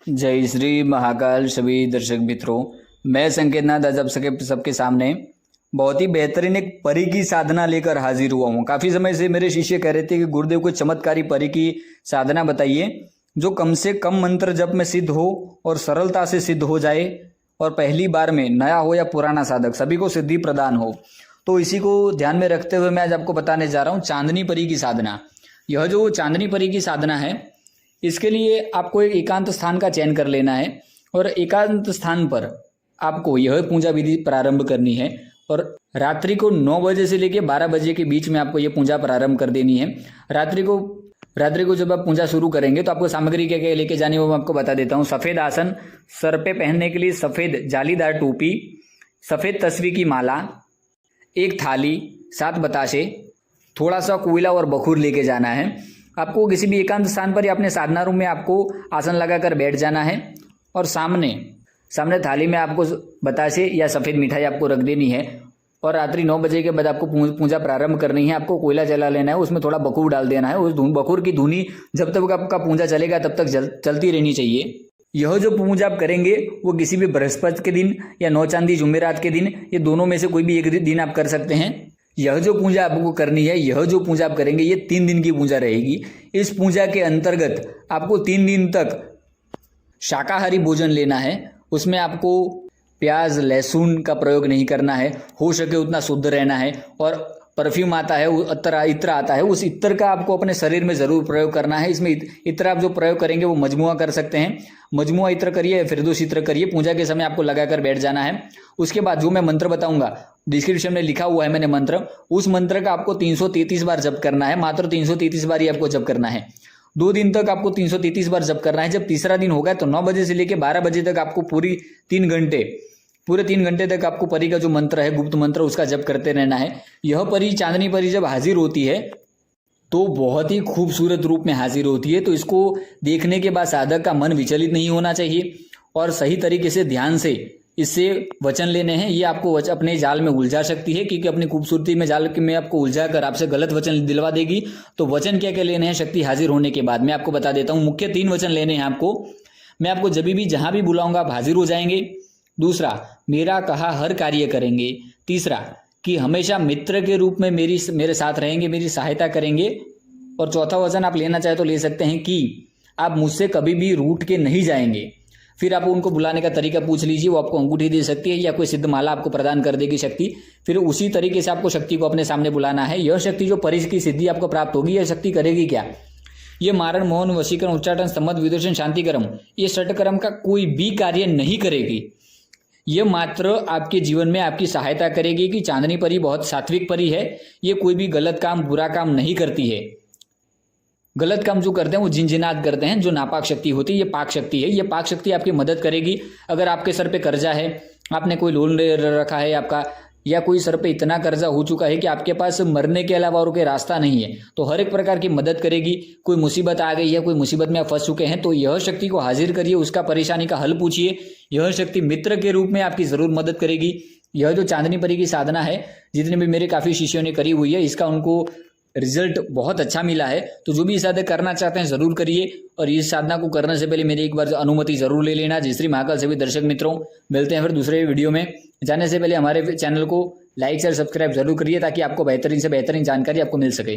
जय श्री महाकाल सभी दर्शक मित्रों। मैं संकेत नाथ आज आप सबके सामने बहुत ही बेहतरीन एक परी की साधना लेकर हाजिर हुआ हूँ। काफी समय से मेरे शिष्य कह रहे थे कि गुरुदेव को चमत्कारी परी की साधना बताइए जो कम से कम मंत्र जप में सिद्ध हो और सरलता से सिद्ध हो जाए और पहली बार में नया हो या पुराना साधक सभी को सिद्धि प्रदान हो। तो इसी को ध्यान में रखते हुए मैं आज आपको बताने जा रहा हूँ चांदनी परी की साधना। यह जो चांदनी परी की साधना है इसके लिए आपको एक एकांत स्थान का चयन कर लेना है और एकांत स्थान पर आपको यह पूजा विधि प्रारंभ करनी है और रात्रि को 9 बजे से लेकर 12 बजे के बीच में आपको यह पूजा प्रारंभ कर देनी है। रात्रि को जब आप पूजा शुरू करेंगे तो आपको सामग्री क्या क्या लेके जानी है वो मैं आपको बता देता हूँ। सफेद आसन, सर पे पहनने के लिए सफेद जालीदार टोपी, सफेद तस्वीर की माला, एक थाली, 7 बताशे, थोड़ा सा कोयला और बखूर लेके जाना है। आपको किसी भी एकांत स्थान पर या अपने साधना रूम में आपको आसन लगाकर बैठ जाना है और सामने थाली में आपको बताशे या सफ़ेद मिठाई आपको रख देनी है और रात्रि 9 बजे के बाद आपको पूजा प्रारंभ करनी है। आपको कोयला जला लेना है, उसमें थोड़ा बखूर डाल देना है। उस बखूर की धुनी जब तक आपका पूजा चलेगा तब तक चलती रहनी चाहिए। यह जो पूजा आप करेंगे वो किसी भी बृहस्पति के दिन या 9 चांदी जुमेरात के दिन, ये दोनों में से कोई भी एक दिन आप कर सकते हैं। यह जो पूजा आपको करनी है, यह जो पूजा आप करेंगे ये 3 दिन की पूजा रहेगी। इस पूजा के अंतर्गत आपको 3 दिन तक शाकाहारी भोजन लेना है। उसमें आपको प्याज लहसुन का प्रयोग नहीं करना है, हो सके उतना शुद्ध रहना है। और परफ्यूम आता है, इत्र आता है, उस इत्र का आपको अपने शरीर में जरूर प्रयोग करना है। इसमें इत्र आप जो प्रयोग करेंगे वो मजमुआ कर सकते हैं, मजमुआ इत्र करिए, फिरदौस इत्र करिए। पूजा के समय आपको लगाकर बैठ जाना है। उसके बाद जो मैं मंत्र बताऊंगा डिस्क्रिप्शन में लिखा हुआ है मैंने मंत्र, उस मंत्र का आपको 333 बार जप करना है। मात्र 333 बार ही आपको जप करना है। 2 दिन तक आपको 333 बार जप करना है। जब तीसरा दिन होगा तो 9 बजे से लेकर 12 बजे तक आपको पूरे 3 घंटे तक आपको परी का जो मंत्र है, गुप्त मंत्र, उसका जप करते रहना है। यह परी, चांदनी परी जब हाजिर होती है तो बहुत ही खूबसूरत रूप में हाजिर होती है। तो इसको देखने के बाद साधक का मन विचलित नहीं होना चाहिए और सही तरीके से ध्यान से इससे वचन लेने हैं। ये आपको अपने जाल में उलझा सकती है, क्योंकि अपनी खूबसूरती में जाल में आपको उलझा कर आपसे गलत वचन दिलवा देगी। तो वचन क्या क्या लेने हैं शक्ति हाजिर होने के बाद मैं आपको बता देता हूँ। मुख्य 3 वचन लेने हैं आपको। मैं आपको जब भी जहां भी बुलाऊंगा आप हाजिर हो जाएंगे। दूसरा, मेरा कहा हर कार्य करेंगे। तीसरा, कि हमेशा मित्र के रूप में मेरे साथ रहेंगे, मेरी सहायता करेंगे। और चौथा वचन आप लेना चाहे तो ले सकते हैं कि आप मुझसे कभी भी रूठ के नहीं जाएंगे। फिर आप उनको बुलाने का तरीका पूछ लीजिए, वो आपको अंगूठी दे सकती है या कोई सिद्ध माला आपको प्रदान कर देगी शक्ति। फिर उसी तरीके से आपको शक्ति को अपने सामने बुलाना है। यह शक्ति जो परी की सिद्धि आपको प्राप्त होगी, यह शक्ति करेगी क्या? ये मारण, मोहन, वशीकरण, उच्चाटन, स्तंभ, विदूषण, शांतिकर्म, ये षटकर्म का कोई भी कार्य नहीं करेगी। ये मात्र आपके जीवन में आपकी सहायता करेगी कि चांदनी परी बहुत सात्विक परी है। ये कोई भी गलत काम, बुरा काम नहीं करती है। गलत काम जो करते हैं वो जिनजिनात करते हैं। जो नापाक शक्ति होती है ये पाक शक्ति है। ये पाक शक्ति आपकी मदद करेगी। अगर आपके सर पे कर्जा है, आपने कोई लोन ले रखा है आपका, या कोई सर पे इतना कर्जा हो चुका है कि आपके पास मरने के अलावा और कोई रास्ता नहीं है, तो हर एक प्रकार की मदद करेगी। कोई मुसीबत आ गई है, कोई मुसीबत में आप फंस चुके हैं, तो यह शक्ति को हाजिर करिए, उसका परेशानी का हल पूछिए। यह शक्ति मित्र के रूप में आपकी जरूर मदद करेगी। यह जो चांदनी परी की साधना है, जितने भी मेरे काफी शिष्यों ने करी हुई है, इसका उनको रिजल्ट बहुत अच्छा मिला है। तो जो भी ये साधना करना चाहते हैं जरूर करिए। और इस साधना को करने से पहले मेरी एक बार अनुमति जरूर ले लेना। जय श्री महाकाल सभी दर्शक मित्रों, मिलते हैं फिर दूसरे वीडियो में। जाने से पहले हमारे चैनल को लाइक शेयर सब्सक्राइब जरूर करिए ताकि आपको बेहतरीन से बेहतरीन जानकारी आपको मिल सके।